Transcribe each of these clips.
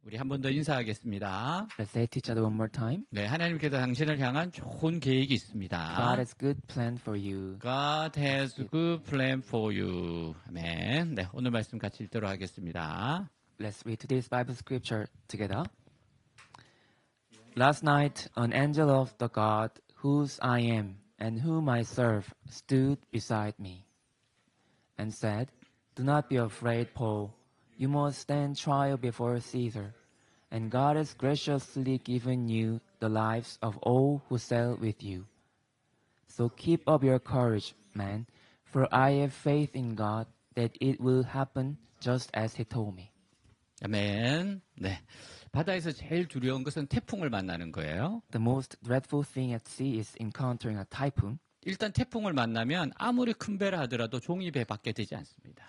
우리 한 번 더 인사하겠습니다. Let's say to each other one more time. 네, 하나님께서 당신을 향한 좋은 계획이 있습니다. God has good plan for you. God has good plan for you. 아멘. 네, 오늘 말씀 같이 읽도록 하겠습니다. Let's read today's Bible scripture together. Last night, an angel of the God whose I am and whom I serve stood beside me and said, "Do not be afraid, Paul. You must stand trial before Caesar, and God has graciously given you the lives of all who sail with you. So keep up your courage, man, for I have faith in God that it will happen just as He told me." 아멘. 네. 바다에서 제일 두려운 것은 태풍을 만나는 거예요. The most dreadful thing at sea is encountering a typhoon. 일단 태풍을 만나면 아무리 큰 배라 하더라도 종이 배 밖에 되지 않습니다.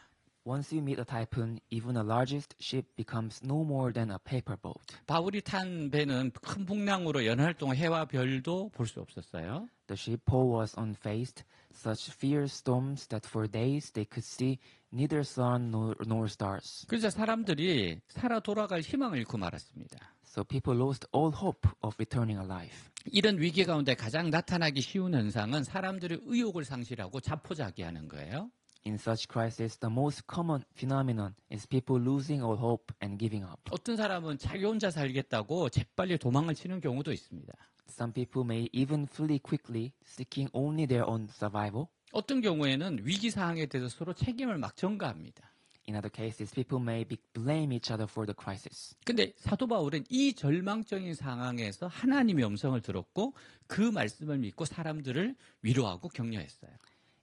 Once you meet a typhoon, even the largest ship becomes no more than a paper boat. 바울이 탄 배는 큰 풍랑으로 연할 동안 해와 별도 볼 수 없었어요. The ship Paul was on faced such fierce storms that for days they could see neither sun nor stars. 그래서 사람들이 살아 돌아갈 희망을 잃고 말았습니다. So people lost all hope of returning alive. 이런 위기 가운데 가장 나타나기 쉬운 현상은 사람들의 의욕을 상실하고 자포자기하는 거예요. In such crisis, the most common phenomenon is people losing all hope and giving up. 어떤 사람은 자기 혼자 살겠다고 재빨리 도망을 치는 경우도 있습니다. Some people may even flee quickly, seeking only their own survival. 어떤 경우에는 위기 상황에 대해서 서로 책임을 막 전가합니다. In other cases, people may blame each other for the crisis. 근데 사도 바울은 이 절망적인 상황에서 하나님의 음성을 들었고 그 말씀을 믿고 사람들을 위로하고 격려했어요.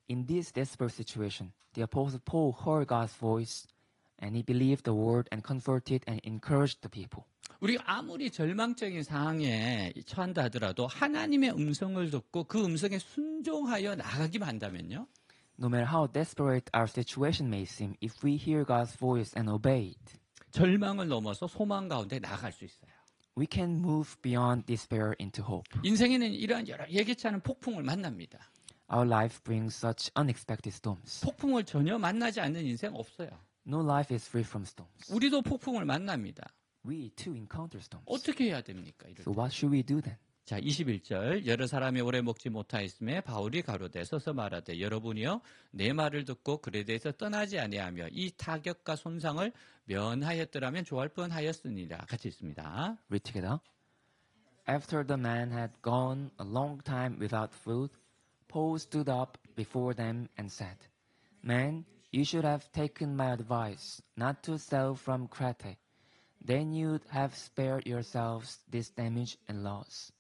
In this desperate situation, the Apostle Paul heard God's voice, and he believed the word and comforted and encouraged the people. 우리가 아무리 절망적인 상황에 처한다 하더라도 하나님의 음성을 듣고 그 음성에 순종하여 나가기만 한다면요. No matter how desperate our situation may seem, if we hear God's voice and obey it, 절망을 넘어서 소망 가운데 나아갈 수 있어요. we can move beyond despair into hope. 인생에는 이러한 여러 예기치 않은 폭풍을 만납니다. Our life brings such unexpected storms. 폭풍을 전혀 만나지 않는 인생 없어요. No life is free from storms. 우리도 폭풍을 만납니다. We too encounter storms. 어떻게 해야 됩니까? 이럴 So 때. what should we do then? 자, 21절 여러 사람이 오래 먹지 못하였음에 바울이 가로되 서서 말하되 여러분이여 내 말을 듣고 그에 대해서 떠나지 아니하며 이 타격과 손상을 면하였더라면 좋을 뻔하였으니라. 같이 있습니다. Read together. After the man had gone a long time without food, Paul stood up before them and said, "Men, you should have taken my advice not to sail from Crete. Then you'd have spared yourselves this damage and loss."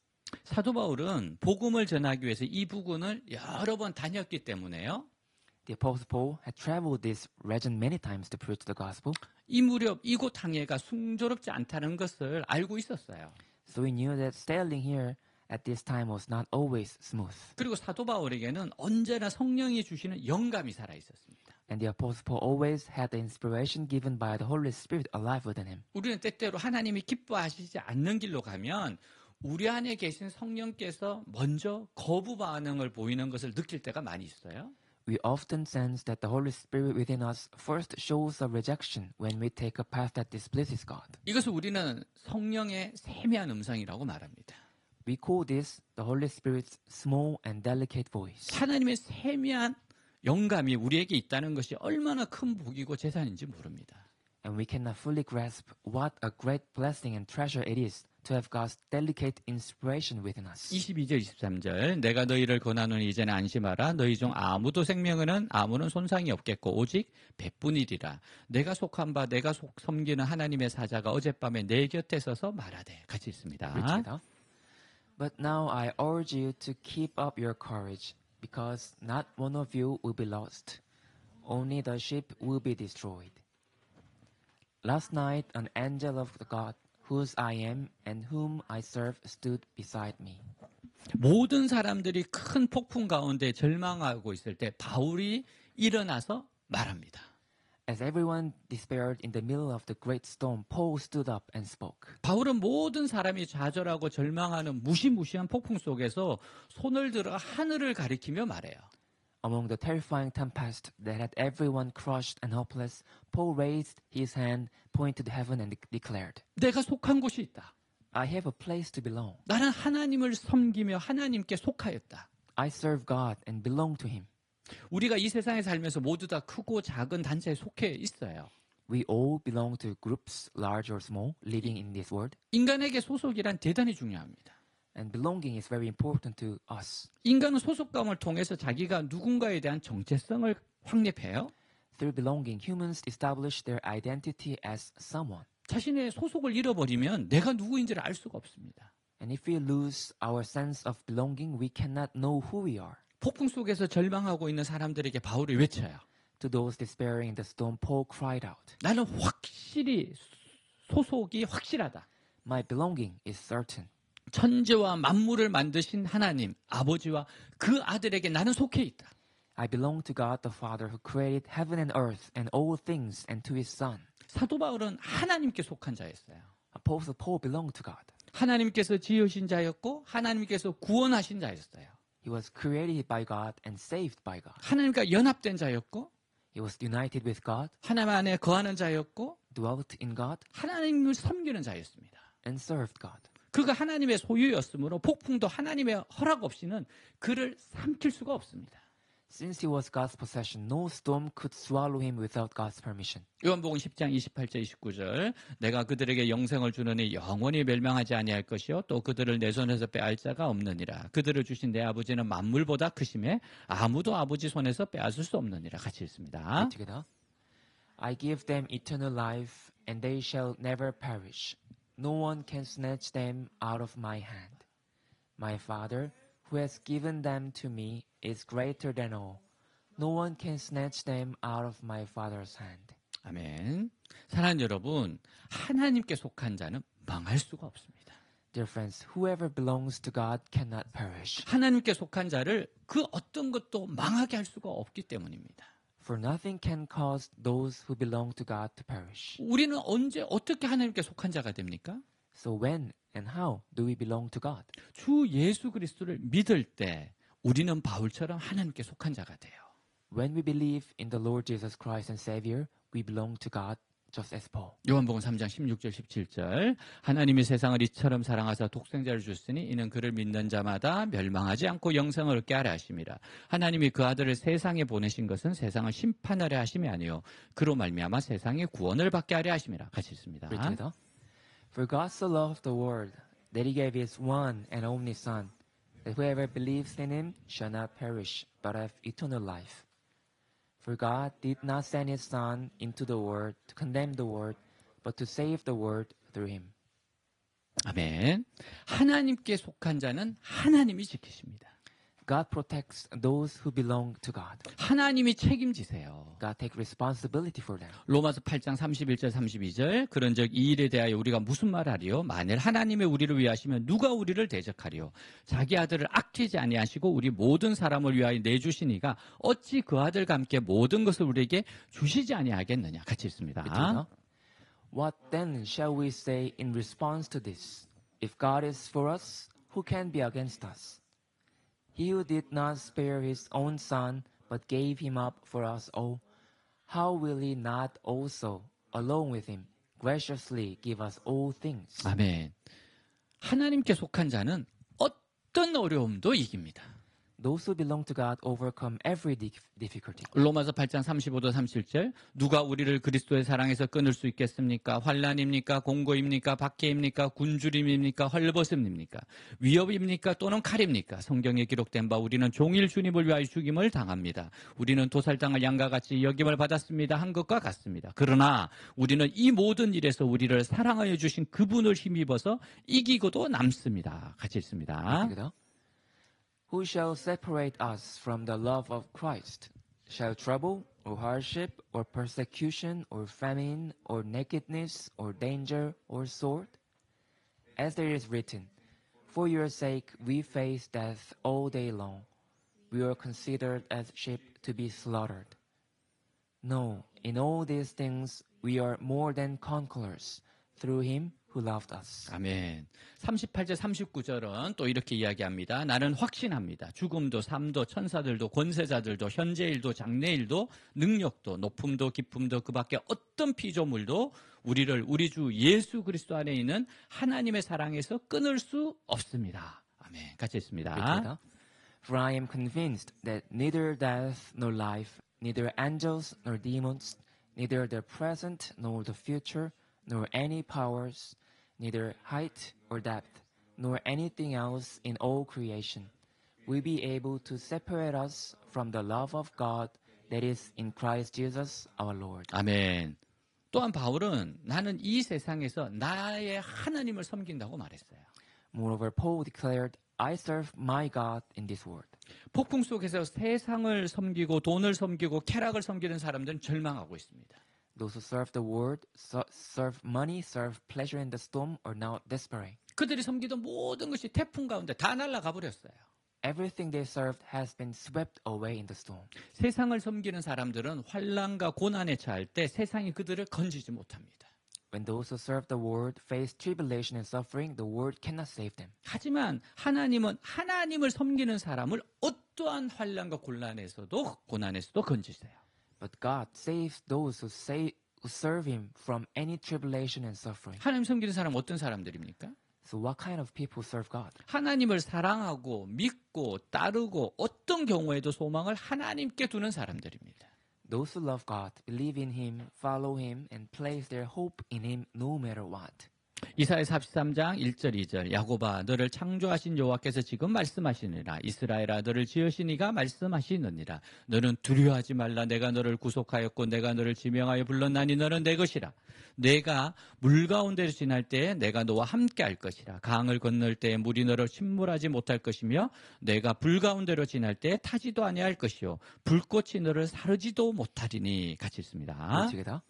사도 바울은 복음을 전하기 위해서 이 부근을 여러 번 다녔기 때문에요. The Apostle Paul had traveled this region many times to preach the gospel, 이 무렵 이곳 항해가 순조롭지 않다는 것을 알고 있었어요. so he knew that sailing here at this time was not always smooth. 그리고 사도 바울에게는 언제나 성령이 주시는 영감이 살아 있었습니다. And the Apostle Paul always had the inspiration given by the Holy Spirit alive within him. 우리는 때때로 하나님이 기뻐하시지 않는 길로 가면 우리 안에 계신 성령께서 먼저 거부 반응을 보이는 것을 느낄 때가 많이 있어요. We often sense that the Holy Spirit within us first shows a rejection when we take a path that displeases God. 이것을 우리는 성령의 세미한 음성이라고 말합니다. We call this the Holy Spirit's small and delicate voice. 하나님의 세미한 영감이 우리에게 있다는 것이 얼마나 큰 복이고 재산인지 모릅니다. And we cannot fully grasp what a great blessing and treasure it is to have God's delicate inspiration within us. 22절 23절 내가 너희를 권하노니 이제는 안심하라 너희 중 아무도 생명에는 아무런 손상이 없겠고 오직 배뿐이리라 내가 속한 바 내가 섬기는 하나님의 사자가 어젯밤에 내 곁에 서서 말하되 같이 있습니다. But now I urge you to keep up your courage, because not one of you will be lost, only the ship will be destroyed. Last night an angel of the God whose I am and whom I serve stood beside me. 모든 사람들이 큰 폭풍 가운데 절망하고 있을 때 바울이 일어나서 말합니다. As everyone despaired in the middle of the great storm, Paul stood up and spoke. 바울은 모든 사람이 좌절하고 절망하는 무시무시한 폭풍 속에서 손을 들어 하늘을 가리키며 말해요. Among the terrifying tempest that had everyone crushed and helpless, Paul raised his hand, pointed to heaven, and declared, 내가 속한 곳이 있다. I have a place to belong. 나는 하나님을 섬기며 하나님께 속하였다. I serve God and belong to Him. 우리가 이 세상에 살면서 모두 다 크고 작은 단체에 속해 있어요. We all belong to groups, large or small, living in this world. 인간에게 소속이란 대단히 중요합니다. And belonging is very important to us. 인간은 소속감을 통해서 자기가 누군가에 대한 정체성을 확립해요. Through belonging, humans establish their identity as someone. 자신의 소속을 잃어버리면 내가 누구인지를 알 수가 없습니다. And if we lose our sense of belonging, we cannot know who we are. 폭풍 속에서 절망하고 있는 사람들에게 바울이 외쳐요. To those despairing in the storm, Paul cried out, 나는 확실히 소속이 확실하다. My belonging is certain. 천지와 만물을 만드신 하나님, 아버지와 그 아들에게 나는 속해 있다. I belong to God the Father who created heaven and earth and all things and to His Son. 사도 바울은 하나님께 속한 자였어요. Apostle Paul belonged to God. 하나님께서 지으신 자였고 하나님께서 구원하신 자였어요. He was created by God and saved by God. 하나님과 연합된 자였고 He was united with God, 하나님 안에 거하는 자였고 dwelt in God, 하나님을 섬기는 자였습니다. and served God. 그가 하나님의 소유였으므로 폭풍도 하나님의 허락 없이는 그를 삼킬 수가 없습니다. Since he was God's possession, no storm could swallow him without God's permission. 요한복음 10장 28절 29절 내가 그들에게 영생을 주느니 영원히 멸망하지 아니할 것이요 또 그들을 내 손에서 빼앗을 자가 없느니라. 그들을 주신 내 아버지는 만물보다 크심에 아무도 아버지 손에서 빼앗을 수 없느니라. 같이 읽습니다. Read together. I give them eternal life, and they shall never perish. No one can snatch them out of my hand. My Father, who has given them to me, is greater than all. No one can snatch them out of my Father's hand. 아멘. 사랑하는 여러분, 하나님께 속한 자는 망할 수가 없습니다. Dear friends, whoever belongs to God cannot perish. 하나님께 속한 자를 그 어떤 것도 망하게 할 수가 없기 때문입니다. For nothing can cause those who belong to God to perish. 우리는 언제 어떻게 하나님께 속한 자가 됩니까? So when and how do we belong to God? 주 예수 그리스도를 믿을 때 우리는 바울처럼 하나님께 속한 자가 돼요. When we believe in the Lord Jesus Christ and Savior, we belong to God just as Paul. 요한복음 3장 16절 17절 하나님이 세상을 이처럼 사랑하사 독생자를 줬으니 이는 그를 믿는 자마다 멸망하지 않고 영생을 얻게 하려 하심이라. 하나님이 그 아들을 세상에 보내신 것은 세상을 심판하려 하심이 아니요 그로 말미암아 세상의 구원을 받게 하려 하심이라. 같이 읽습니다. Read together. For God so loved the world that He gave His one and only Son, that whoever believes in Him shall not perish, but have eternal life. For God did not send His Son into the world to condemn the world, but to save the world through Him. 아멘. 하나님께 속한 자는 하나님이 지키십니다. God protects those who belong to God. 하나님이 책임지세요. God takes responsibility for them. 로마서 8장 31절 32절 그런즉 이 일에 대하여 우리가 무슨 말하리요? 만일 하나님이 우리를 위하시면 누가 우리를 대적하리요? 자기 아들을 아끼지 아니하시고 우리 모든 사람을 위하여 내주시니가 어찌 그 아들과 함께 모든 것을 우리에게 주시지 아니하겠느냐? 같이 읽습니다. What then shall we say in response to this? If God is for us, who can be against us? He who did not spare his own son, but gave him up for us all, how will he not also, along with him, graciously give us all things? 아멘. 하나님께 속한 자는 어떤 어려움도 이깁니다. Those who belong to God overcome every difficulty. 로마서 8장 35도 37절 누가 우리를 그리스도의 사랑에서 끊을 수 있겠습니까? 환난입니까? 공고입니까? 박해입니까? 굶주림입니까? 헐벗음입니까? 위협입니까? 또는 칼입니까? 성경에 기록된 바 우리는 종일 주님을 위하여 죽임을 당합니다. 우리는 도살당할 양과 같이 여김을 받았습니다. 한 것과 같습니다. 그러나 우리는 이 모든 일에서 우리를 사랑하여 주신 그분을 힘입어서 이기고도 남습니다. 같이 읽습니다. Who shall separate us from the love of Christ? Shall trouble, or hardship, or persecution, or famine, or nakedness, or danger, or sword? As there is written, For your sake we face death all day long. We are considered as sheep to be slaughtered. No, in all these things we are more than conquerors, through Him who loved us. 아멘. 38절, 39절은 또 이렇게 이야기합니다. 나는 확신합니다. 죽음도, 삶도, 천사들도, 권세자들도, 현재일도, 장래일도, 능력도, 높음도, 깊음도, 그 밖에 어떤 피조물도 우리를 우리 주 예수 그리스도 안에 있는 하나님의 사랑에서 끊을 수 없습니다. 아멘. 같이 했습니다. Together. For I am convinced that neither death nor life, neither angels nor demons, neither the present nor the future, nor any powers, neither height or depth, nor anything else in all creation, will be able to separate us from the love of God that is in Christ Jesus our Lord. 아멘. 또한 바울은 나는 이 세상에서 나의 하나님을 섬긴다고 말했어요. Moreover, Paul declared, I serve my God in this world. 폭풍 속에서 세상을 섬기고 돈을 섬기고 쾌락을 섬기는 사람들은 절망하고 있습니다. Those who serve the world, serve money, serve pleasure in the storm, are now desperate. 그들이 섬기던 모든 것이 태풍 가운데 다 날아가 버렸어요. Everything they served has been swept away in the storm. 세상을 섬기는 사람들은 환난과 고난에 처할 때 세상이 그들을 건지지 못합니다. When those who serve the world face tribulation and suffering, the world cannot save them. 하지만 하나님은 하나님을 섬기는 사람을 어떠한 환난과 고난에서도 건지세요. But God saves those who serve Him from any tribulation and suffering. 하나님 섬기는 사람은 어떤 사람들입니까? So what kind of people serve God? 하나님을 사랑하고 믿고 따르고 어떤 경우에도 소망을 하나님께 두는 사람들입니다. Those who love God, believe in Him, follow Him, and place their hope in Him no matter what. 이사야 43장 1절 2절 야곱아 너를 창조하신 여호와께서 지금 말씀하시니라 이스라엘아 너를 지으신 이가 말씀하시느니라 너는 두려워하지 말라 내가 너를 구속하였고 내가 너를 지명하여 불렀나니 너는 내 것이라 내가 물 가운데를 지날 때에 내가 너와 함께 할 것이라 강을 건널 때에 물이 너를 침몰하지 못할 것이며 내가 불 가운데로 지날 때에 타지도 아니할 것이요 불꽃이 너를 사르지도 못하리니 같이 있습니다. Together.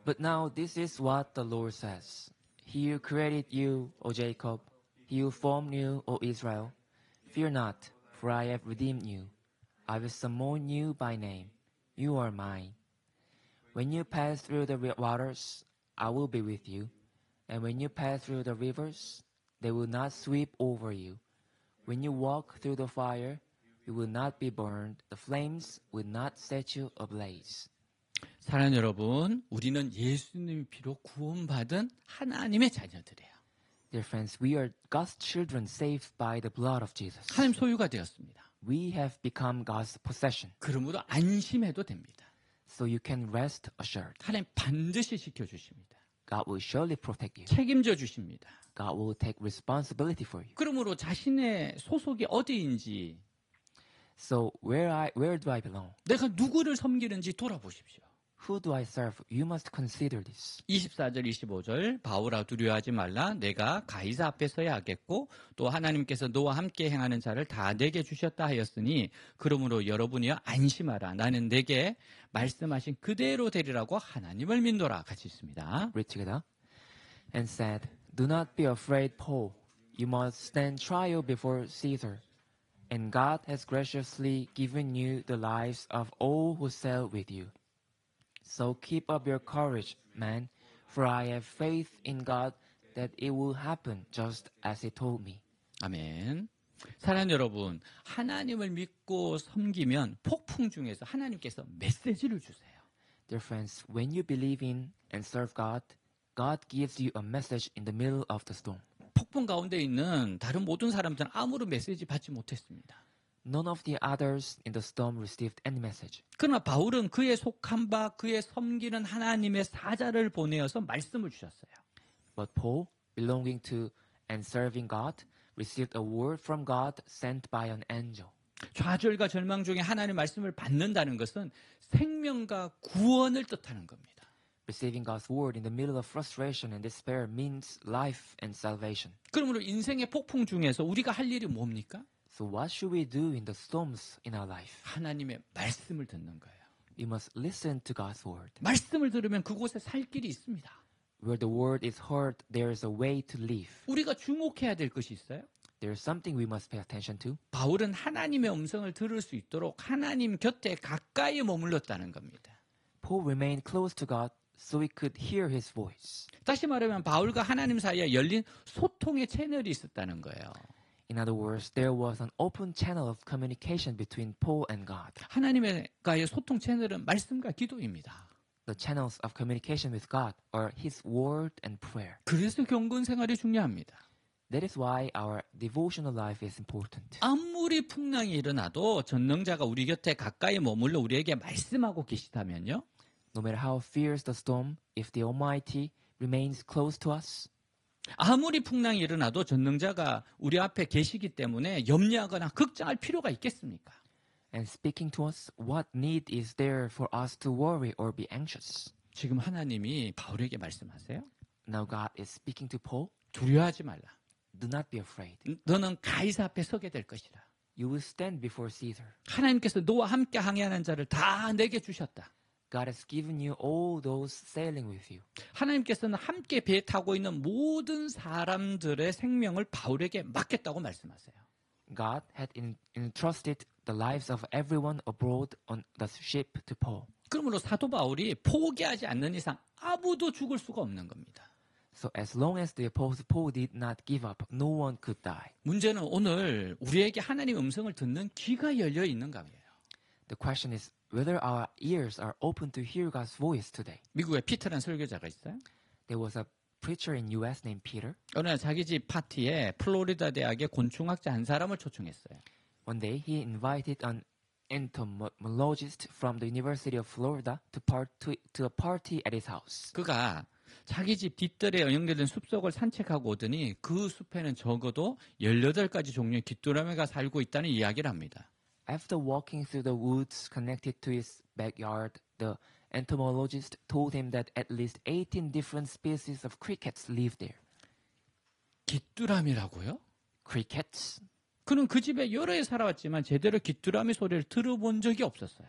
But now this is what the Lord says. He who created you, O Jacob, he who formed you, O Israel. Fear not, for I have redeemed you. I will summon you by name. You are mine. When you pass through the waters, I will be with you. And when you pass through the rivers, they will not sweep over you. When you walk through the fire, you will not be burned. The flames will not set you ablaze. 사랑하는 여러분, 우리는 예수님의 피로 구원받은 하나님의 자녀들이에요. Dear friends, we are God's children saved by the blood of Jesus. 하나님 소유가 되었습니다. We have become God's possession. 그러므로 안심해도 됩니다. So you can rest assured. 하나님 반드시 지켜주십니다. God will surely protect you. 책임져 주십니다. God will take responsibility for you. 그러므로 자신의 소속이 어디인지 So where do I belong? 내가 누구를 섬기는지 돌아보십시오. Who do I serve? You must consider this. 24절 25절 바울아 두려워하지 말라 내가 가이사 앞에 서야 하겠고 또 하나님께서 너와 함께 행하는 자를 다 내게 주셨다 하였으니 그러므로 여러분이여 안심하라 나는 내게 말씀하신 그대로 되리라고 하나님을 믿노라 같이 있습니다. Read together. And said, Do not be afraid, Paul. You must stand trial before Caesar. And God has graciously given you the lives of all who sail with you. So keep up your courage, man, for I have faith in God that it will happen just as He told me. 아멘. 사랑하는 여러분, 하나님을 믿고 섬기면 폭풍 중에서 하나님께서 메시지를 주세요. Dear friends, when you believe in and serve God, God gives you a message in the middle of the storm. 폭풍 가운데 있는 다른 모든 사람들은 아무런 메시지 받지 못했습니다. None of the others in the storm received any message. 그러나 바울은 그의 속한 바 그의 섬기는 하나님의 사자를 보내어서 말씀을 주셨어요. But Paul, belonging to and serving God, received a word from God sent by an angel. 좌절과 절망 중에 하나님의 말씀을 받는다는 것은 생명과 구원을 뜻하는 겁니다. Receiving God's word in the middle of frustration and despair means life and salvation. 그러므로 인생의 폭풍 중에서 우리가 할 일이 뭡니까? So what should we do in the storms in our life? 하나님의 말씀을 듣는 거예요. We must listen to God's word. 말씀을 들으면 그곳에 살 길이 있습니다. Where the word is heard, there is a way to live. 우리가 주목해야 될 것이 있어요. There is something we must pay attention to. 바울은 하나님의 음성을 들을 수 있도록 하나님 곁에 가까이 머물렀다는 겁니다. Paul remained close to God so we could hear his voice. 다시 말하면 바울과 하나님 사이에 열린 소통의 채널이 있었다는 거예요. In other words, there was an open channel of communication between Paul and God. 하나님과의 소통 채널은 말씀과 기도입니다. The channels of communication with God are his word and prayer. 그래서 경건 생활이 중요합니다. That is why our devotional life is important. 아무리 풍랑이 일어나도 전능자가 우리 곁에 가까이 머물러 우리에게 말씀하고 계시다면요. No matter how fierce the storm, if the Almighty remains close to us, 아무리 풍랑이 일어나도 전능자가 우리 앞에 계시기 때문에 염려하거나 걱정할 필요가 있겠습니까? and speaking to us, what need is there for us to worry or be anxious? 지금 하나님이 바울에게 말씀하세요. Now God is speaking to Paul. 두려워하지 말라. Do not be afraid. 너는 가이사 앞에 서게 될 것이라. You will stand before Caesar. 하나님께서 너와 함께 항해하는 자를 다 내게 주셨다. God has given you all those sailing with you. 하나님께서는 함께 배에 타고 있는 모든 사람들의 생명을 바울에게 맡겼다고 말씀하세요. God had entrusted the lives of everyone abroad on the ship to Paul. 그러므로 사도 바울이 포기하지 않는 이상 아무도 죽을 수가 없는 겁니다. So as long as the apostle Paul did not give up, no one could die. 문제는 오늘 우리에게 하나님의 음성을 듣는 귀가 열려 있는가예요. The question is whether our ears are open to hear God's voice today. 미국에 피터라는 설교자가 있어요. There was a preacher in U.S. named Peter. 어느 날 자기 집 파티에 플로리다 대학의 곤충학자 한 사람을 초청했어요. One day he invited an entomologist from the University of Florida to a party at his house. 그가 자기 집 뒷뜰에 연결된 숲속을 산책하고 오더니 그 숲에는 적어도 18가지 종류의 귀뚜라미가 살고 있다는 이야기를 합니다. After walking through the woods connected to his backyard, the entomologist told him that at least 18 different species of crickets live there. 귀뚜라미라고요? Crickets? 그는 그 집에 여러 해 살아왔지만 제대로 귀뚜라미 소리를 들어본 적이 없었어요.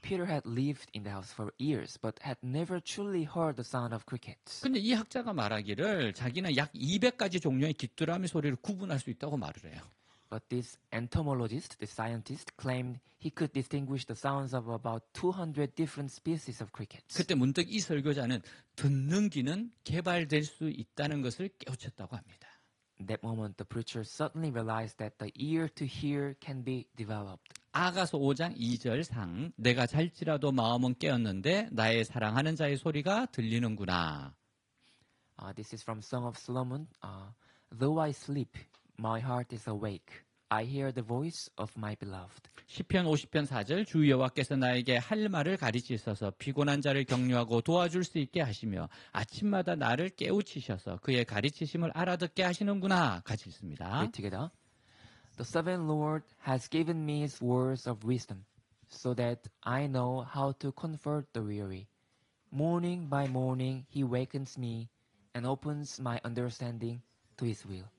Peter had lived in the house for years, but had never truly heard the sound of crickets. 근데 이 학자가 말하기를 자기는 약 200가지 종류의 귀뚜라미 소리를 구분할 수 있다고 말을 해요. But this entomologist, the scientist, claimed he could distinguish the sounds of about 200 different species of crickets. 그때 문득 이 설교자는 듣는 귀는 개발될 수 있다는 것을 깨우쳤다고 합니다. In that moment, the preacher suddenly realized that the ear to hear can be developed. 아가서 5장 2절 상 내가 잘지라도 마음은 깨었는데 나의 사랑하는 자의 소리가 들리는구나. This is from Song of Solomon. Though I sleep, my heart is awake. I hear the voice of my beloved. 시편 50편 4절 주 여호와께서 나에게 할 말을 가르치셔서 피곤한 자를 격려하고 도와줄 수 있게 하시며 아침마다 나를 깨우치셔서 그의 가르치심을 알아듣게 하시는구나 같이 읽습니다. Read together. The sovereign Lord has given me his words of wisdom, so that I know how to comfort the weary. Morning by morning he wakens me and opens my understanding to his will.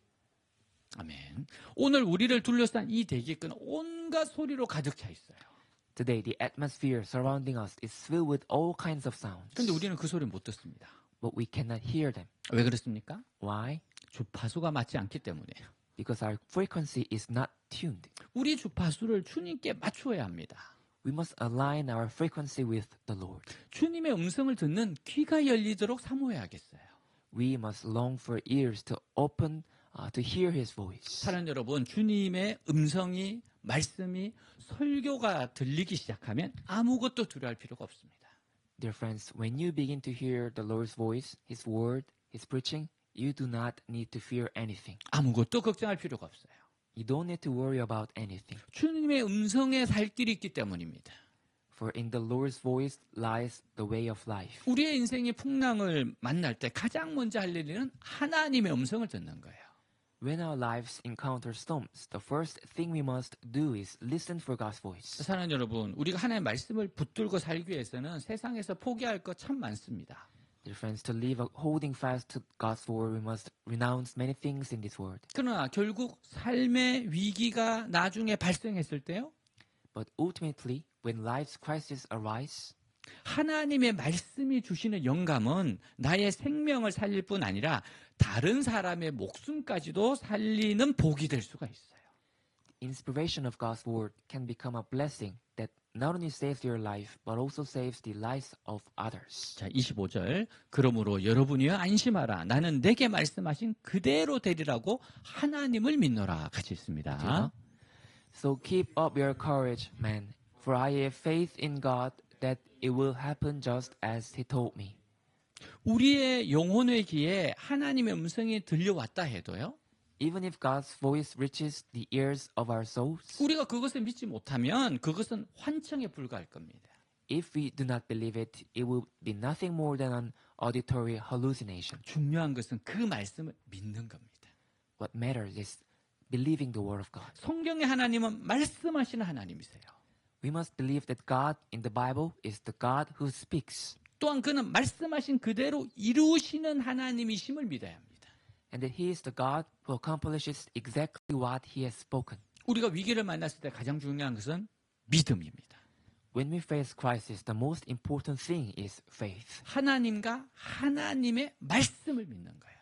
아멘. 오늘 우리를 둘러싼 이 대기권은 온갖 소리로 가득 차 있어요. Today, the atmosphere surrounding us is filled with all kinds of sounds. 그런데 우리는 그 소리 못 듣습니다. But we cannot hear them. 왜 그렇습니까? Why? 주파수가 맞지 않기 때문이에요. Because our frequency is not tuned. 우리 주파수를 주님께 맞추어야 합니다. We must align our frequency with the Lord. 주님의 음성을 듣는 귀가 열리도록 사모해야겠어요. We must long for ears to open to hear his voice. 사랑하는 여러분, 주님의 음성이 말씀이 설교가 들리기 시작하면 아무것도 두려워할 필요가 없습니다. Dear friends, when you begin to hear the Lord's voice, his word, his preaching, you do not need to fear anything. 아무것도 걱정할 필요가 없어요. You don't need to worry about anything. 주님의 음성에 살 길이 있기 때문입니다. For in the Lord's voice lies the way of life. 우리의 인생의 풍랑을 만날 때 가장 먼저 할 일은 하나님의 음성을 듣는 거예요. When our lives encounter storms, the first thing we must do is listen for God's voice. 사랑하는 여러분, 우리가 하나님의 말씀을 붙들고 살기 위해서는 세상에서 포기할 것 참 많습니다. Dear friends, to live holding fast to God's word, we must renounce many things in this world. 그러나 결국 삶의 위기가 나중에 발생했을 때요. But ultimately, when life's crisis arise, 하나님의 말씀이 주시는 영감은 나의 생명을 살릴 뿐 아니라 다른 사람의 목숨까지도 살리는 복이 될 수가 있어요. inspiration of God's word can become a blessing that not only saves your life, but also saves the lives of others. 자, 25절. 그러므로 여러분이여 안심하라. 나는 내게 말씀하신 그대로 되리라고 하나님을 믿노라. 같이 있습니다. So keep up your courage, man, for I have faith in God that it will happen just as He told me. 우리의 영혼의 귀에 하나님의 음성이 들려왔다 해도요. Even if God's voice reaches the ears of our souls, 우리가 그것을 믿지 못하면 그것은 환청에 불과할 겁니다. if we do not believe it, it will be nothing more than an auditory hallucination. 중요한 것은 그 말씀을 믿는 겁니다. What matters is believing the word of God. 성경의 하나님은 말씀하시는 하나님이세요. We must believe that God in the Bible is the God who speaks, 또한 그는 말씀하신 그대로 이루시는 하나님이심을 믿어야 합니다. and that He is the God who accomplishes exactly what He has spoken. 우리가 위기를 만났을 때 가장 중요한 것은 믿음입니다. When we face crisis, the most important thing is faith. 하나님과 하나님의 말씀을 믿는 거예요.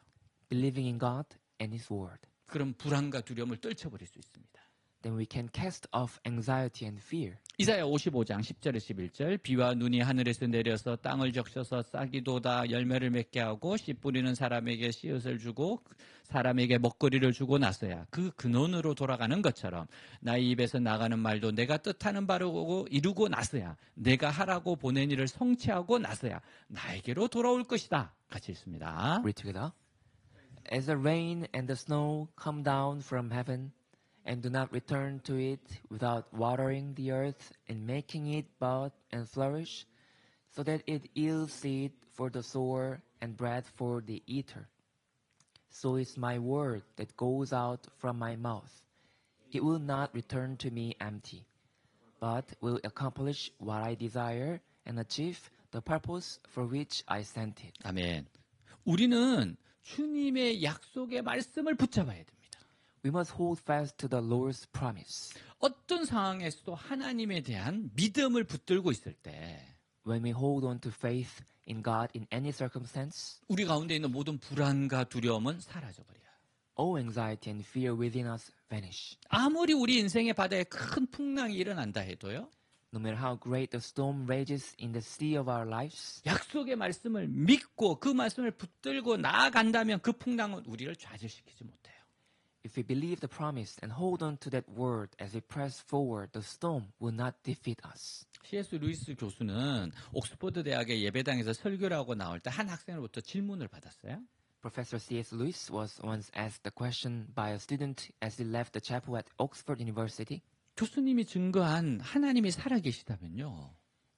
Believing in God and His word. 그럼 불안과 두려움을 떨쳐버릴 수 있습니다. Then we can cast off anxiety and fear. 이사야 55장 10절에 11절 비와 눈이 하늘에서 내려서 땅을 적셔서 싹이 돋아 열매를 맺게 하고 씨 뿌리는 사람에게 씨앗을 주고 사람에게 먹거리를 주고 나서야 그 근원으로 돌아가는 것처럼 나의 입에서 나가는 말도 내가 뜻하는 바로 이루고 나서야 내가 하라고 보낸 일을 성취하고 나서야 나에게로 돌아올 것이다. 같이 있습니다. Read together. As the rain and the snow come down from heaven and do not return to it without watering the earth and making it bud and flourish, so that it yields seed for the sower and bread for the eater. So is my word that goes out from my mouth. It will not return to me empty, but will accomplish what I desire and achieve the purpose for which I sent it. 아멘. 우리는 주님의 약속의 말씀을 붙잡아야 됩니다. We must hold fast to the Lord's promise. 어떤 상황에서도 하나님에 대한 믿음을 붙들고 있을 때 When we hold on to faith in God in any circumstance, 우리 가운데 있는 모든 불안과 두려움은 사라져버려요. all anxiety and fear within us vanish. 아무리 우리 인생의 바다에 큰 풍랑이 일어난다 해도요. No matter how great the storm rages in the sea of our lives, 약속의 말씀을 믿고 그 말씀을 붙들고 나아간다면 그 풍랑은 우리를 좌절시키지 못해요. if we believe the promise and hold on to that word as we press forward, the storm will not defeat us. C.S. 루이스 교수는 옥스퍼드 대학의 예배당에서 설교를 하고 나올 때 한 학생으로부터 질문을 받았어요. Professor C.S. Lewis was once asked the question by a student as he left the chapel at Oxford University. 교수님이 증거한 하나님이 살아계시다면요.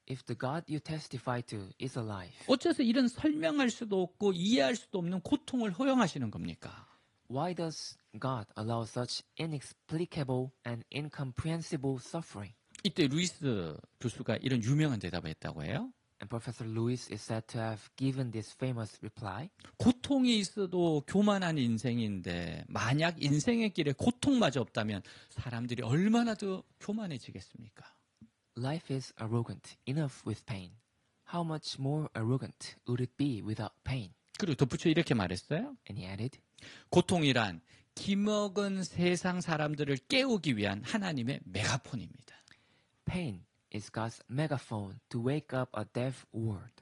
If the God you testify to is alive, 어째서 이런 설명할 수도 없고 이해할 수도 없는 고통을 허용하시는 겁니까? why does God allow such inexplicable and incomprehensible suffering? 이때 루이스 교수가 이런 유명한 대답을 했다고 해요. And Professor Lewis is said to have given this famous reply. 고통이 있어도 교만한 인생인데 만약 인생의 길에 고통마저 없다면 사람들이 얼마나 더 교만해지겠습니까? Life is arrogant enough with pain. How much more arrogant would it be without pain? 그리고 덧붙여 이렇게 말했어요. And he added, 고통이란 기먹은 세상 사람들을 깨우기 위한 하나님의 메가폰입니다. pain is God's megaphone to wake up a deaf world.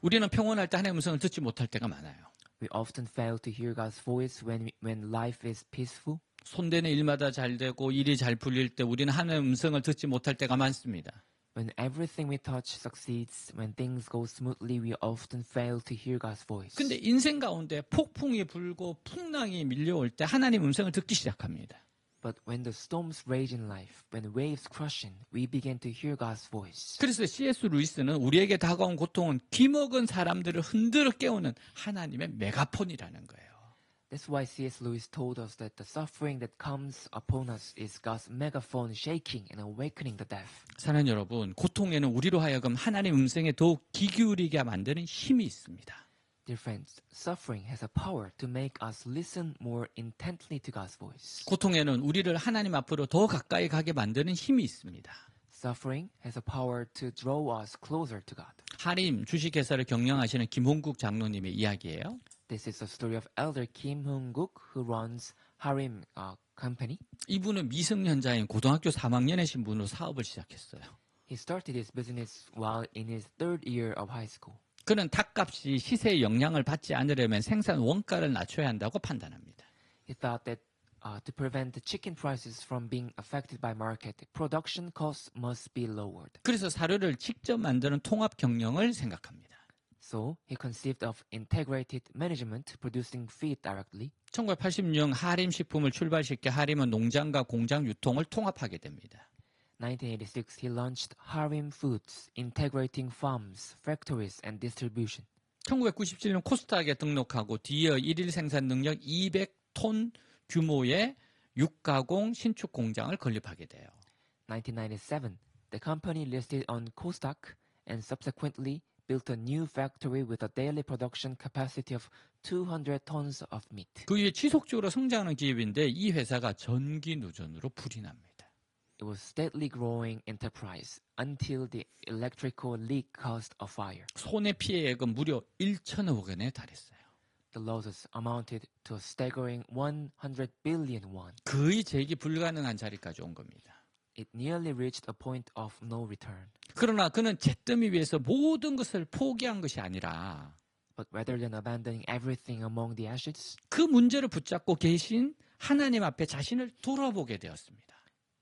우리는 평온할 때 하나님의 음성을 듣지 못할 때가 많아요. We often fail to hear God's voice when life is peaceful. 손대는 일마다 잘 되고 일이 잘 풀릴 때 우리는 하나님의 음성을 듣지 못할 때가 많습니다. When everything we touch succeeds, when things go smoothly, we often fail to hear God's voice. 근데 인생 가운데 폭풍이 불고 풍랑이 밀려올 때 하나님 음성을 듣기 시작합니다. But when the storms rage in life, when waves crush in, we begin to hear God's voice. 그래서 C.S. 루이스는 우리에게 다가온 고통은 기먹은 사람들을 흔들어 깨우는 하나님의 메가폰이라는 거예요. That's why C.S. Lewis told us that the suffering that comes upon us is God's megaphone shaking and awakening the deaf. 사랑하는 여러분, 고통에는 우리로 하여금 하나님 음성에 더욱 귀 기울이게 만드는 힘이 있습니다. Dear friends, suffering has a power to make us listen more intently to God's voice. 고통에는 우리를 하나님 앞으로 더 가까이 가게 만드는 힘이 있습니다. Suffering has a power to draw us closer to God. 하림 주식회사를 경영하시는 김홍국 장로님의 이야기예요. This is the story of Elder Kim Hoong-guk, who runs Harim Company. 이분은 미성년자인 고등학교 3학년의 신분으로 사업을 시작했어요. He started his business while in his third year of high school. 그는 닭값이 시세의 영향을 받지 않으려면 생산 원가를 낮춰야 한다고 판단합니다. He thought that to prevent the chicken prices from being affected by market, production costs must be lowered. 그래서 사료를 직접 만드는 통합 경영을 생각합니다. So he conceived of integrated management, producing feed directly. 1986년 하림 식품을 출발시켜 하림은 농장과 공장 유통을 통합하게 됩니다. 1986, he launched Harim Foods, integrating farms, factories, and distribution. 1997년 코스닥에 등록하고 뒤이어 1일 생산 능력 200톤 규모의 육가공 신축 공장을 건립하게 돼요. 1997, the company listed on Kosdaq and subsequently built a new factory with a daily production capacity of 200 tons of meat. 그 이후에 지속적으로 성장하는 기업인데 이 회사가 전기 누전으로 불이 납니다. It was steadily growing enterprise until the electrical leak caused a fire. 손해 피해액은 무려 1천억 원에 달했어요. The losses amounted to a staggering 100 billion won. 거의 재기 불가능한 자리까지 온 겁니다. It nearly reached a point of no return. 그러나 그는 잿더미 위에서 모든 것을 포기한 것이 아니라 But rather than abandoning everything among the ashes, 그 문제를 붙잡고 계신 하나님 앞에 자신을 돌아보게 되었습니다.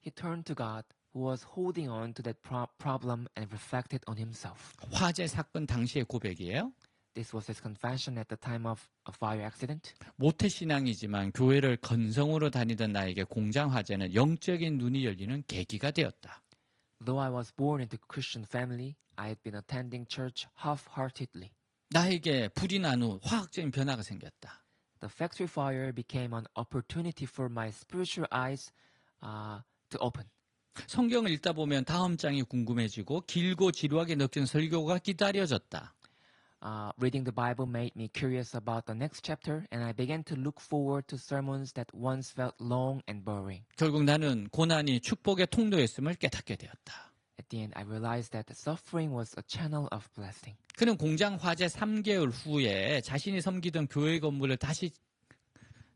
he turned to God, who was holding on to that problem and reflected on himself. 화재 사건 당시의 고백이에요. This was his confession at the time of a fire accident. 모태신앙이지만 교회를 건성으로 다니던 나에게 공장 화재는 영적인 눈이 열리는 계기가 되었다. Though I was born into a Christian family, I had been attending church half-heartedly. 나에게 불이 난 후 화학적인 변화가 생겼다. The factory fire became an opportunity for my spiritual eyes to open. 성경을 읽다 보면 다음 장이 궁금해지고 길고 지루하게 느껴진 설교가 기다려졌다. Reading the Bible made me curious about the next chapter, and I began to look forward to sermons that once felt long and boring. 결국 나는 고난이 축복의 통로였음을 깨닫게 되었다. At the end, I realized that the suffering was a channel of blessing. 그는 공장 화재 3개월 후에 자신이 섬기던 교회 건물을 다시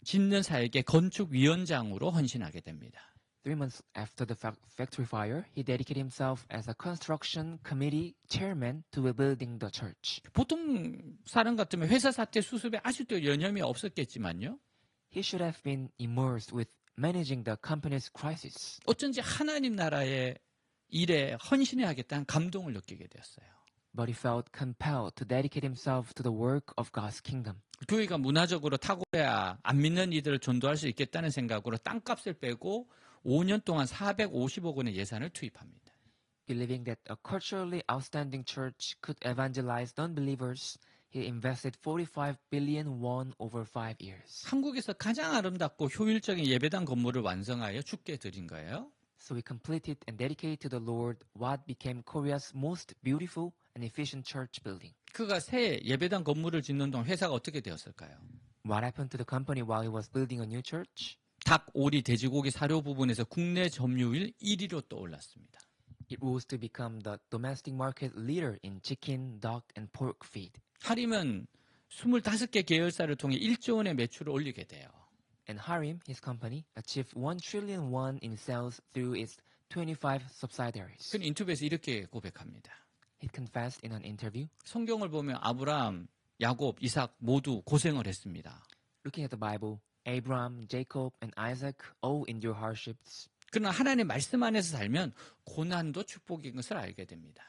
짓는 사역의 건축위원장으로 헌신하게 됩니다. 3 months after the factory fire, he dedicated himself as a construction committee chairman to rebuilding the church. 보통 사람 같으면 회사 사태 수습에 아직도 여념이 없었겠지만요. He should have been immersed with managing the company's crisis. 어쩐지 하나님 나라의 일에 헌신해야겠다는 감동을 느끼게 되었어요. But he felt compelled to dedicate himself to the work of God's kingdom. 교회가 문화적으로 탁월해야 안 믿는 이들을 전도할 수 있겠다는 생각으로 땅값을 빼고 5년 동안 450억 원의 예산을 투입합니다. Believing that a culturally outstanding church could evangelize non-believers, he invested 45 billion won over 5 years. 한국에서 가장 아름답고 효율적인 예배당 건물을 완성하여 주께 드린 거예요. So he completed and dedicated to the Lord what became Korea's most beautiful and efficient church building. 그가 새 예배당 건물을 짓는 동안 회사가 어떻게 되었을까요? What happened to the company while he was building a new church? 닭, 오리, 돼지고기 사료 부분에서 국내 점유율 1위로 떠올랐습니다. It rose to become the domestic market leader in chicken, duck, and pork feed. 하림은 25개 계열사를 통해 1조 원의 매출을 올리게 돼요. And Harim, his company, achieved 1 trillion won in sales through its 25 subsidiaries. 그는 인터뷰에서 이렇게 고백합니다. He confessed in an interview. 성경을 보면 아브라함, 야곱, 이삭 모두 고생을 했습니다. Looking at the Bible, Abraham, Jacob, and Isaac all endure hardships. 그러나 하나님의 말씀 안에서 살면 고난도 축복인 것을 알게 됩니다.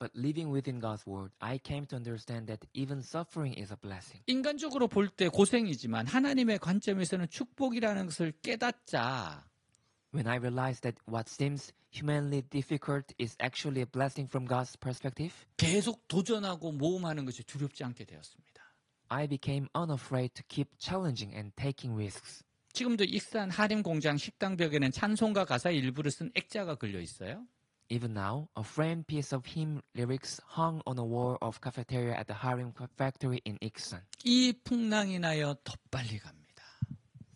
But living within God's word, I came to understand that even suffering is a blessing. 인간적으로 볼 때 고생이지만 하나님의 관점에서는 축복이라는 것을 깨닫자. When I realized that what seems humanly difficult is actually a blessing from God's perspective, 계속 도전하고 모험하는 것이 두렵지 않게 되었습니다. I became unafraid to keep challenging and taking risks. 지금도 익산 하림 공장 식당 벽에는 찬송가 가사 일부를 쓴 액자가 걸려 있어요. Even now, a framed piece of hymn lyrics hung on a wall of cafeteria at the Harim factory in Iksan. 이 풍랑이 나여 더 빨리 갑니다.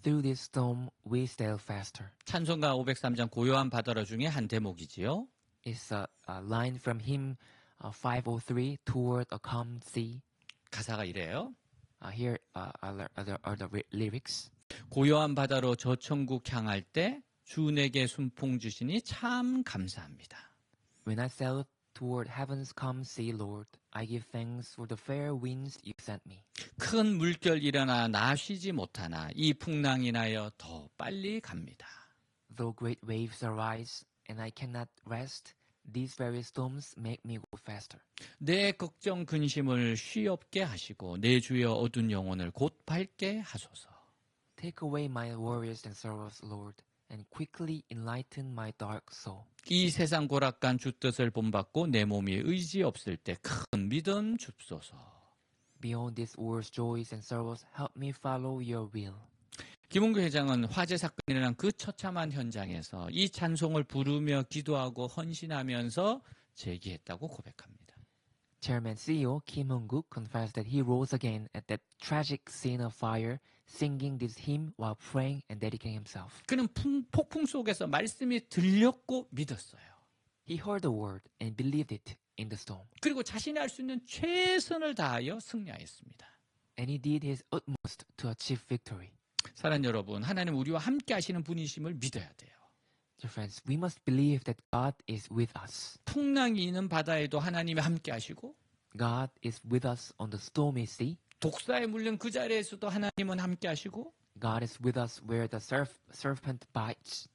Through this storm, we sail faster. 찬송가 503장 고요한 바다로 중에 한 대목이지요. It's a line from hymn 503, Toward a Calm Sea. 가사가 이래요. Here are the lyrics. 고요한 바다로 저 천국 향할 때 주 내게 순풍 주시니 참 감사합니다. When I sail toward heaven's calm sea, Lord, I give thanks for the fair winds you sent me. 큰 물결 일어나 나 쉬지 못하나 이 풍랑이 나여 더 빨리 갑니다. Though great waves arise and I cannot rest, these very storms make me go faster. 내 걱정 근심을 쉬없게 하시고 내 주여 어두운 영혼을 곧 밝게 하소서. Take away my worries and sorrows, Lord, and quickly enlighten my dark soul. 이 세상 고락간 주 뜻을 본받고 내 몸이 의지 없을 때 큰 믿음 줍소서. Beyond this world's joys and sorrows, help me follow your will. 김홍규 회장은 화재 사건이 일어난 그 처참한 현장에서 이 찬송을 부르며 기도하고 헌신하면서 제기했다고 고백합니다. Chairman CEO Kim Hong-guk confessed that he rose again at that tragic scene of fire, singing this hymn while praying and dedicating himself. 그는 폭풍 속에서 말씀이 들렸고 믿었어요. He heard the word and believed it in the storm. 그리고 자신이 할 수 있는 최선을 다하여 승리하였습니다. And he did his utmost to achieve victory. 사랑하는 여러분, 하나님 우리와 함께 하시는 분이심을 믿어야 돼요. Dear friends, we must believe that God is with us. 풍랑이 있는 바다에도 하나님이 함께 하시고 God is with us on the stormy sea. 독사에 물린 그 자리에서도 하나님은 함께 하시고 God is with us where the serpent bites.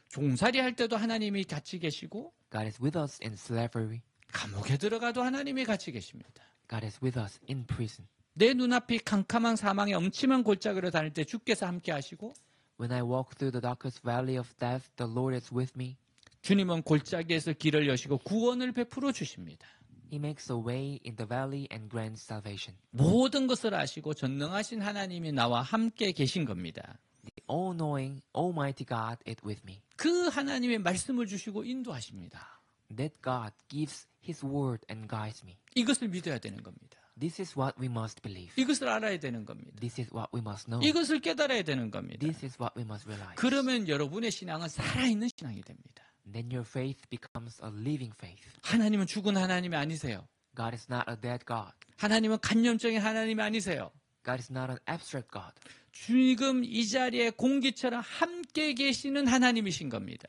종살이 할 때도 하나님이 같이 계시고 God is with us in slavery. 감옥에 들어가도 하나님이 같이 계십니다. God is with us in prison. 내 눈앞이 캄캄한 사망의 엄침한 골짜기로 다닐 때 주께서 함께 하시고 When I walk through the darkest valley of death, the Lord is with me. 주님은 골짜기에서 길을 여시고 구원을 베풀어 주십니다. He makes a way in the valley and grants salvation. 모든 것을 아시고 전능하신 하나님이 나와 함께 계신 겁니다. The all-knowing, almighty God is with me. 그 하나님의 말씀을 주시고 인도하십니다. That God gives His word and guides me. 이것을 믿어야 되는 겁니다. This is what we must believe. 이것을 알아야 되는 겁니다. This is what we must know. 이것을 깨달아야 되는 겁니다. This is what we must realize. 그러면 여러분의 신앙은 살아있는 신앙이 됩니다. Then your faith becomes a living faith. 하나님은 죽은 하나님이 아니세요. God is not a dead God. 하나님은 간념적인 하나님이 아니세요. God is not an abstract God. 지금 이 자리에 공기처럼 함께 계시는 하나님이신 겁니다.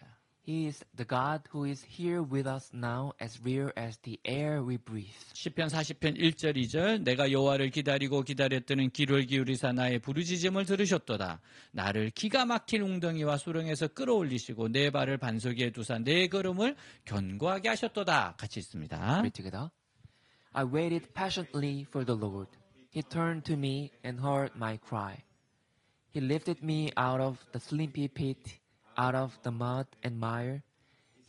He is the God who is here with us now as real as the air we breathe. 시편 40편 1절 2절 내가 여호와를 기다리고 기다렸더니 귀를 기울이사 나의 부르짖음을 들으셨도다. 나를 기가 막힌 웅덩이와 수렁에서 끌어올리시고 내 발을 반석 위에 두사 내 걸음을 견고하게 하셨도다. 같이 있습니다. Read together. I waited patiently for the Lord. He turned to me and heard my cry. He lifted me out of the sleepy pit, out of the mud and mire.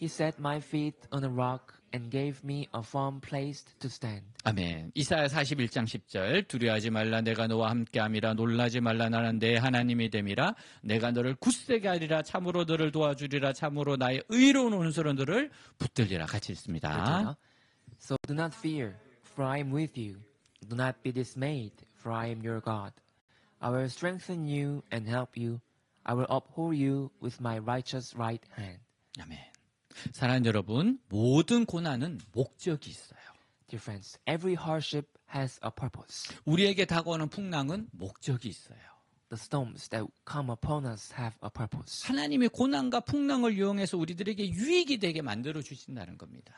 He set my feet on a rock and gave me a firm place to stand. 아멘. 이사야 41장 10절 두려워하지 말라 내가 너와 함께함이라 놀라지 말라 나는 내 하나님이 됨이라 내가 너를 굳세게 하리라 참으로 너를 도와주리라 참으로 나의 의로운 온수로 너를 붙들리라. 같이 있습니다. So do not fear, for I am with you. Do not be dismayed, for I am your God. I will strengthen you and help you. I will uphold you with my righteous right hand. 아멘. 사랑하는 여러분, 모든 고난은 목적이 있어요. Dear friends, every hardship has a purpose. 우리에게 다가오는 풍랑은 목적이 있어요. The storms that come upon us have a purpose. 하나님의 고난과 풍랑을 이용해서 우리들에게 유익이 되게 만들어 주신다는 겁니다.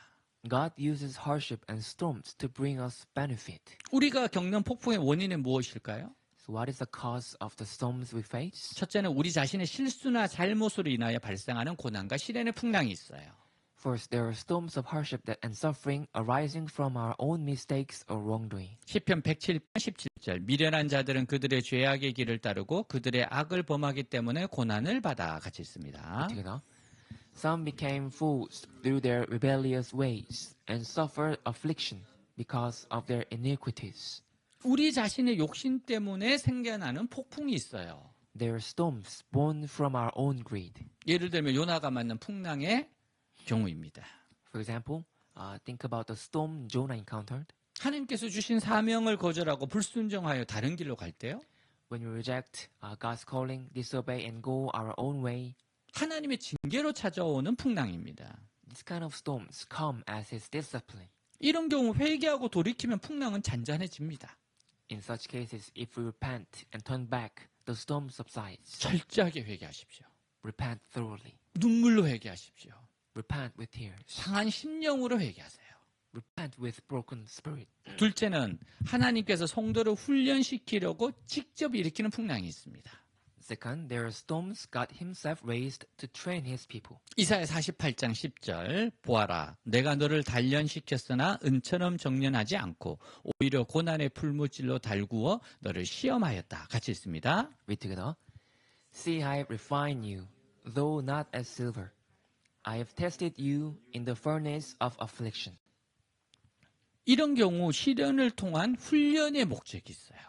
God uses hardship and storms to bring us benefit. 우리가 겪는 폭풍의 원인은 무엇일까요? So what is the cause of the storms we face? 첫째는 우리 자신의 실수나 잘못으로 인하여 발생하는 고난과 시련의 풍랑이 있어요. First, there are storms of hardship and suffering arising from our own mistakes or wrongdoing. 시편 107편 17절 미련한 자들은 그들의 죄악의 길을 따르고 그들의 악을 범하기 때문에 고난을 받아. 같이 있습니다. Together. Some became fools through their rebellious ways and suffered affliction because of their iniquities. 우리 자신의 욕심 때문에 생겨나는 폭풍이 있어요. There are storms born from our own greed. 예를 들면 요나가 맞는 풍랑의 경우입니다. For example, think about the storm Jonah encountered. 하나님께서 주신 사명을 거절하고 불순종하여 다른 길로 갈 때요. When we reject God's calling, disobey and go our own way, 하나님의 징계로 찾아오는 풍랑입니다. these kind of storms come as His discipline. 이런 경우 회개하고 돌이키면 풍랑은 잔잔해집니다. In such cases, if we repent and turn back, the storm subsides. 철저하게 회개하십시오. Repent thoroughly. 눈물로 회개하십시오. Repent with tears. 상한 심령으로 회개하세요. Repent with broken spirit. 둘째는 하나님께서 성도를 훈련시키려고 직접 일으키는 풍랑이 있습니다. Second, there are storms God himself raised to train his people. 이사야 48장 10절 보아라 내가 너를 단련시켰으나 은처럼 정련하지 않고 오히려 고난의 풀무질로 달구어 너를 시험하였다. 같이 있습니다. Read together. See, I have refined you, though not as silver. I have tested you in the furnace of affliction. 이런 경우 시련을 통한 훈련의 목적이 있어요.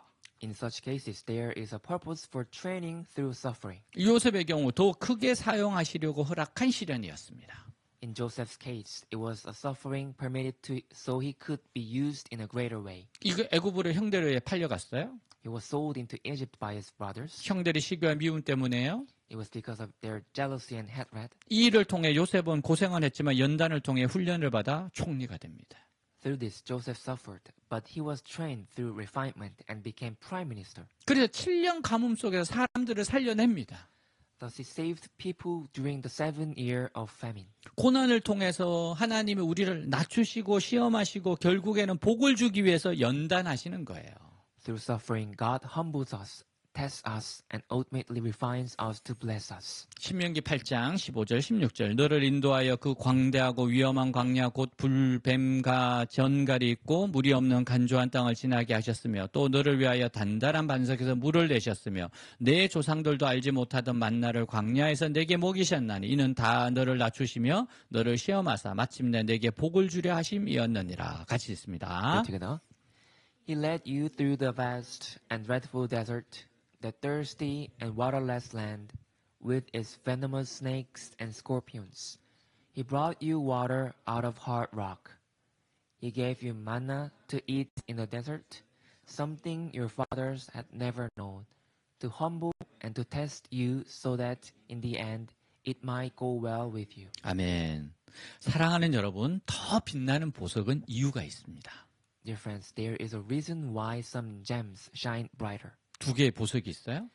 In such cases, there is a purpose for training through suffering. 요셉의 경우 더 크게 사용하시려고 허락한 시련이었습니다. In Joseph's case, it was a suffering permitted so he could be used in a greater way. 이거 애굽으로 형들에 의해 팔려갔어요. He was sold into Egypt by his brothers. 형들의 시기와 미움 때문에요. It was because of their jealousy and hatred. 이 일을 통해 요셉은 고생은 했지만 연단을 통해 훈련을 받아 총리가 됩니다. Through this, Joseph suffered, but he was trained through refinement and became prime minister. 그래서 7년 가뭄 속에서 사람들을 살려냅니다. Thus, he saved people during the 7 year of famine. 고난을 통해서 하나님이 우리를 낮추시고 시험하시고 결국에는 복을 주기 위해서 연단하시는 거예요. Through suffering, God humbles us, tests us, and ultimately refines us to bless us. 신명기 8장 15절 16절 너를 인도하여 그 광대하고 위험한 광야 곧 불뱀과 전갈이 있고 물이 없는 간조한 땅을 지나게 하셨으며 또 너를 위하여 단단한 반석에서 물을 내셨으며 내 조상들도 알지 못하던 만나를 광야에서 내게 먹이셨나니 이는 다 너를 낮추시며 너를 시험하사 마침내 내게 복을 주려 하심이었느니라. 같이 있습니다. Read together. He led you through the vast and dreadful desert, the thirsty and waterless land, with its venomous snakes and scorpions. He brought you water out of hard rock. He gave you manna to eat in the desert, something your fathers had never known, to humble and to test you so that in the end it might go well with you. 아멘. 사랑하는 여러분, 더 빛나는 보석은 이유가 있습니다. Dear friends, there is a reason why some gems shine brighter. 두 개의 보석이 있어요.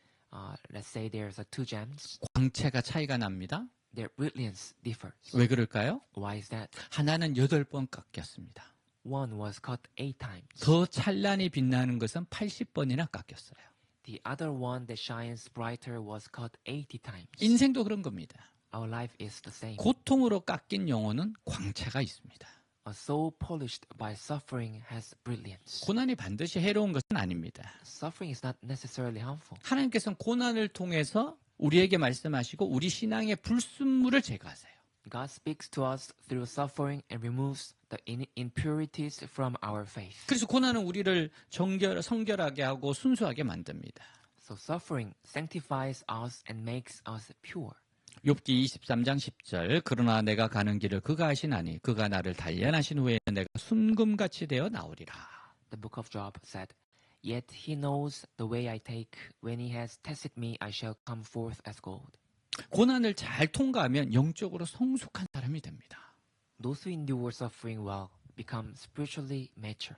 Let's say there's two gems. 광채가 차이가 납니다. Their brilliance differs. 왜 그럴까요? Why is that? 하나는 8번 깎였습니다. One was cut 8 times. 더 찬란히 빛나는 것은 80번이나 깎였어요. The other one that shines brighter was cut 80 times. 인생도 그런 겁니다. Our life is the same. 고통으로 깎인 영혼은 광채가 있습니다. A soul polished by suffering has brilliance. 고난이 반드시 해로운 것은 아닙니다. Suffering is not necessarily harmful. 하나님께서는 고난을 통해서 우리에게 말씀하시고 우리 신앙의 불순물을 제거하세요. God speaks to us through suffering and removes the impurities from our faith. 그래서 고난은 우리를 성결하게 하고 순수하게 만듭니다. So suffering sanctifies us and makes us pure. 욥기 23장 10절 그러나 내가 가는 길을 그가 아시나니 그가 나를 단련하신 후에는 내가 순금같이 되어 나오리라. The book of Job said, Yet he knows the way I take. When he has tested me, I shall come forth as gold. 고난을 잘 통과하면 영적으로 성숙한 사람이 됩니다. Those who endure suffering well become spiritually mature.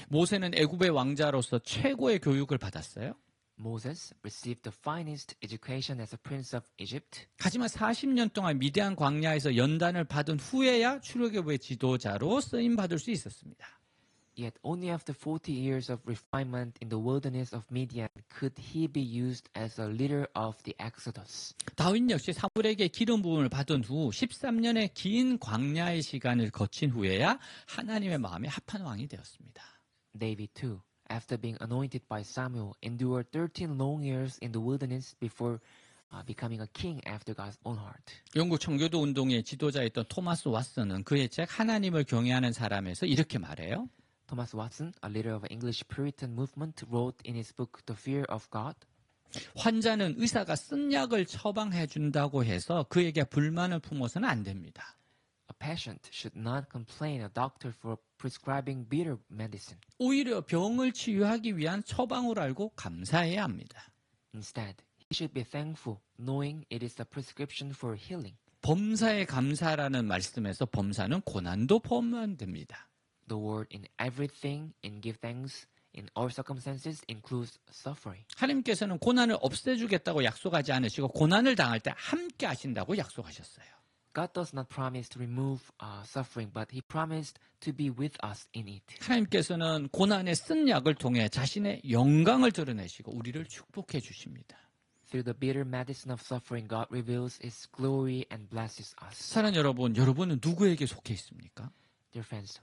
모세는 애굽의 왕자로서 최고의 교육을 받았어요. Moses received the finest education as a prince of Egypt. 하지만 40년 동안 미디안 광야에서 연단을 받은 후에야 출애굽의 지도자로 쓰임 받을 수 있었습니다. Yet only after 40 years of refinement in the wilderness of Midian could he be used as a leader of the Exodus. 다윗 역시 사무엘에게 기름 부음을 받은 후 13년의 긴 광야의 시간을 거친 후에야 하나님의 마음에 합한 왕이 되었습니다. David too, after being anointed by Samuel, endured 13 long years in the wilderness before becoming a king after God's own heart. 영국 청교도 운동의 지도자였던 토마스 왓슨은 그의 책 하나님을 경외하는 사람에서 이렇게 말해요. Thomas Watson, a leader of the English Puritan movement, wrote in his book The Fear of God, 환자는 의사가 쓴 약을 처방해 준다고 해서 그에게 불만을 품어서는 안 됩니다. A patient should not complain a doctor for prescribing bitter medicine. 오히려 병을 치유하기 위한 처방을 알고 감사해야 합니다. Instead, he should be thankful, knowing it is a prescription for healing. 범사에 감사라는 말씀에서 범사는 고난도 포함됩니다. The word in everything, in give thanks, in all circumstances includes suffering. 하나님께서는 고난을 없애주겠다고 약속하지 않으시고 고난을 당할 때 함께 하신다고 약속하셨어요. God does not promise to remove suffering, but He promised to be with us in it. 하나님께서는 고난의 쓴 약을 통해 자신의 영광을 드러내시고 우리를 축복해 주십니다. Through the bitter medicine of suffering, God reveals His glory and blesses us. 사랑하는 여러분, 여러분은 누구에게 속해 있습니까? Dear friends,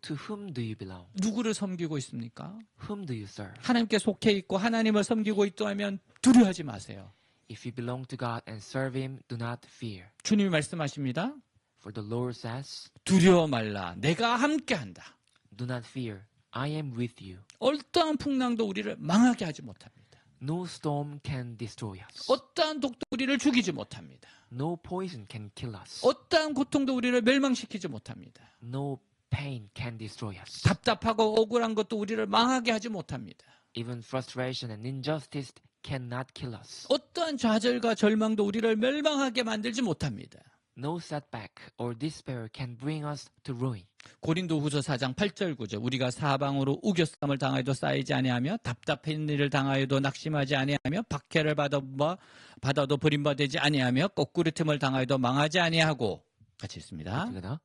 to whom do you belong? 누구를 섬기고 있습니까? Whom do you serve? 하나님께 속해 있고 하나님을 섬기고 있다면 두려워하지 마세요. If you belong to God and serve Him, do not fear. 주님이 말씀하십니다. For the Lord says, 두려워 말라. 내가 함께한다. do not fear. I am with you. 어떠한 풍랑도 우리를 망하게 하지 못합니다. No storm can destroy us. 어떠한 독도 우리를 죽이지 못합니다. No poison can kill us. 어떠한 고통도 우리를 멸망시키지 못합니다. No pain can destroy us. 답답하고 억울한 것도 우리를 망하게 하지 못합니다. Even frustration and injustice cannot kill us. 어떠한 좌절과 절망도 우리를 멸망하게 만들지 못합니다. No setback or despair can bring us to ruin. 고린도후서 4장 8절 9절 우리가 사방으로 우겨쌈을 당하여도 쌓이지 아니하며 답답한 일을 당하여도 낙심하지 아니하며 박해를 받아도 버림받지 아니하며 거꾸리틈을 당하여도 망하지 아니하고 같이 있습니다. together.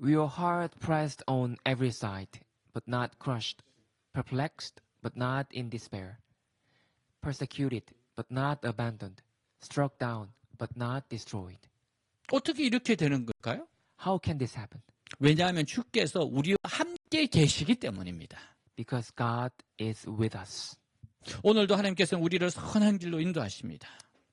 We are hard pressed on every side, but not crushed, perplexed, but not in despair, persecuted, but not abandoned, struck down, but not destroyed. 어떻게 이렇게 되는 걸까요? How can this happen? 왜냐하면 주께서 우리와 함께 계시기 때문입니다. Because God is with us. 오늘도 하나님께서는 우리를 선한 길로 인도하십니다.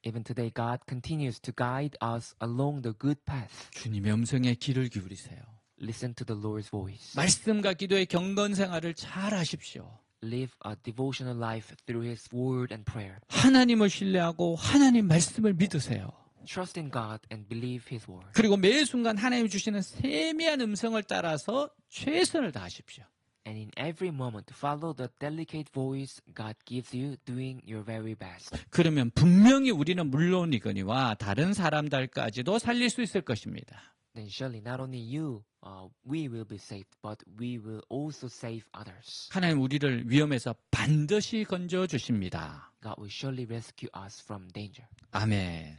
Even today, God continues to guide us along the good path. 주님의 음성에 귀를 기울이세요. Listen to the Lord's voice. 말씀과 기도의 경건 생활을 잘 하십시오. Live a devotional life through His word and prayer. 하나님을 신뢰하고 하나님 말씀을 믿으세요. Trust in God and believe His word. 그리고 매 순간 하나님이 주시는 세미한 음성을 따라서 최선을 다하십시오. And in every moment, follow the delicate voice God gives you, doing your very best. 그러면 분명히 우리는 물론이거니와 다른 사람들까지도 살릴 수 있을 것입니다. Then surely not only you, we will be saved, but we will also save others. 하나님 우리를 위험에서 반드시 건져 주십니다. God will surely rescue us from danger. 아멘.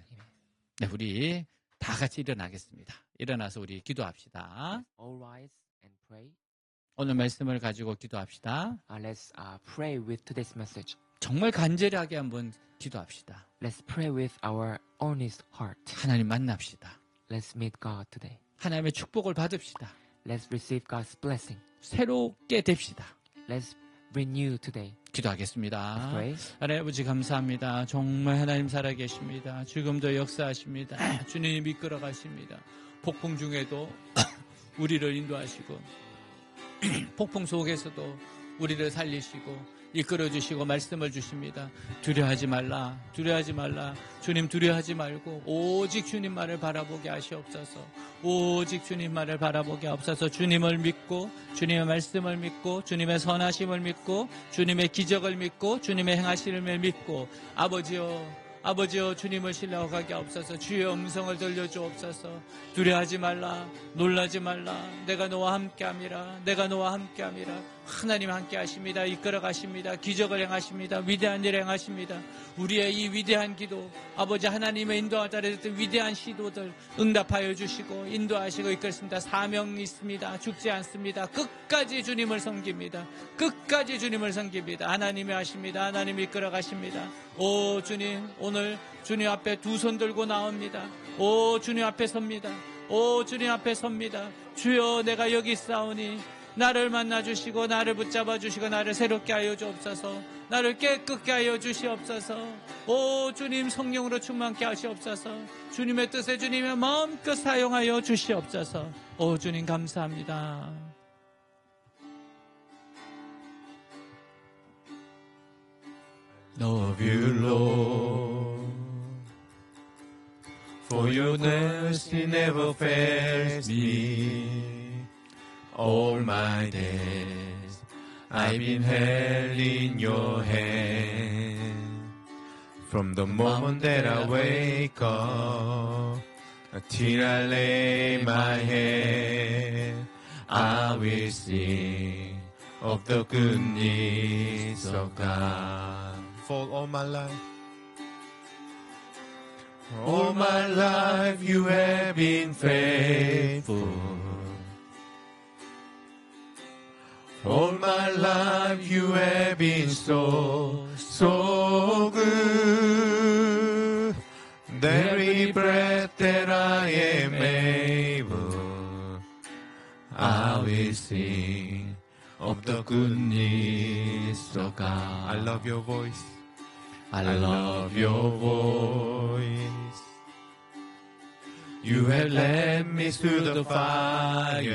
네, 우리 다 같이 일어나겠습니다. 일어나서 우리 기도합시다. All rise and pray. 오늘 말씀을 가지고 기도합시다. Let's pray with today's message. 정말 간절하게 한번 기도합시다. Let's pray with our honest heart. 하나님 만납시다. Let's meet God today. 하나님의 축복을 받읍시다. Let's receive God's blessing. 새롭게 됩시다. Let's renew today. 기도하겠습니다. Pray. 하나님 아버지 감사합니다. 정말 하나님 살아계십니다. 지금도 역사하십니다. 주님이 이끌어 가십니다. 폭풍 중에도 우리를 인도하시고 폭풍 속에서도 우리를 살리시고 이끌어 주시고 말씀을 주십니다. 두려워하지 말라. 두려워하지 말라. 주님 두려워하지 말고 오직 주님 말을 바라보게 하시옵소서. 오직 주님 말을 바라보게 하옵소서. 주님을 믿고 주님의 말씀을 믿고 주님의 선하심을 믿고 주님의 기적을 믿고 주님의 행하심을 믿고 아버지여 주님을 신뢰하게 하옵소서. 주의 음성을 들려주옵소서. 두려워하지 말라. 놀라지 말라. 내가 너와 함께함이라. 내가 너와 함께함이라. 하나님 함께 하십니다. 이끌어 가십니다. 기적을 행하십니다. 위대한 일 행하십니다. 우리의 이 위대한 기도 아버지 하나님의 인도와 따르던 위대한 시도들 응답하여 주시고 인도하시고 이끌습니다. 사명이 있습니다. 죽지 않습니다. 끝까지 주님을 섬깁니다. 끝까지 주님을 섬깁니다. 하나님이 하십니다. 하나님이 이끌어 가십니다. 오 주님 오늘 주님 앞에 두 손 들고 나옵니다. 오 주님 앞에 섭니다. 오 주님 앞에 섭니다. 주여 내가 여기 있사오니 나를 만나주시고 나를 붙잡아 주시고 나를 새롭게 하여 주옵소서. 나를 깨끗게 하여 주시옵소서. 오 주님 성령으로 충만케 하시옵소서. 주님의 뜻에 주님의 마음껏 사용하여 주시옵소서. 오 주님 감사합니다. Love you, Lord, for your mercy never fails me. All my days I've been held in your hand. From the moment that I wake up until I lay my head, I will sing of the goodness of God. For all my life, All my life you have been faithful. All my life you have been so, so good. Every breath that I am able, I will sing of the goodness of God. I love your voice. I love your voice. You have led me through the fire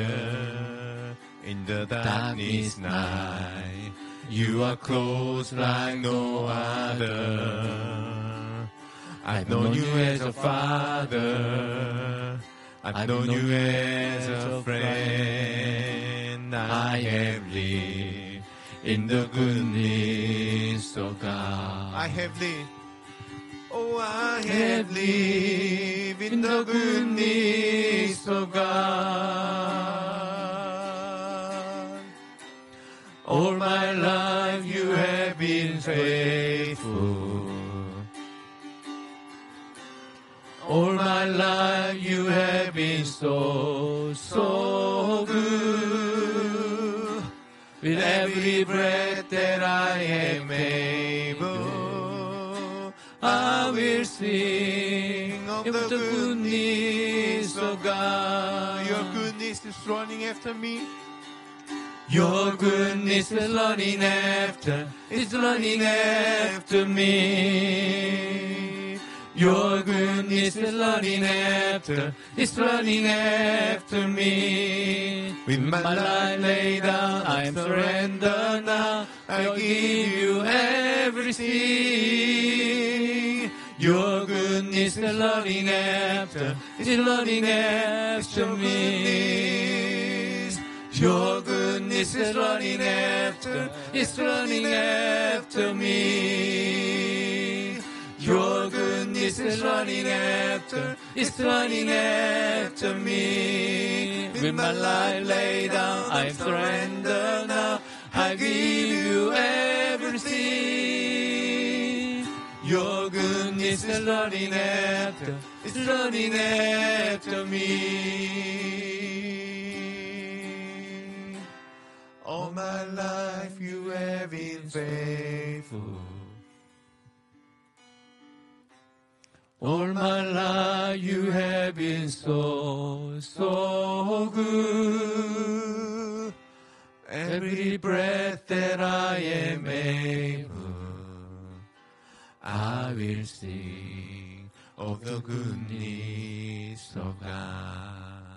in the darkness night. You are close like no other. I've known you as a father. I've known you as a friend. I have lived in the goodness of God. I have lived. Oh, I have lived in the goodness of God. All my life you have been faithful. All my life you have been so, so good. With every breath that I am able, I will sing of the goodness of God. Your goodness is running after me. Your goodness is running after me. Your goodness is running after me. With my life laid down, I am surrendered now. I give you everything. Your goodness is running after me. Your goodness is running after me. Your goodness is running after me. With my life laid down, I surrender now. I give you everything. Your goodness is running after me. All my life you have been faithful. All my life you have been so, so good. Every breath that I am able, I will sing of the goodness of God.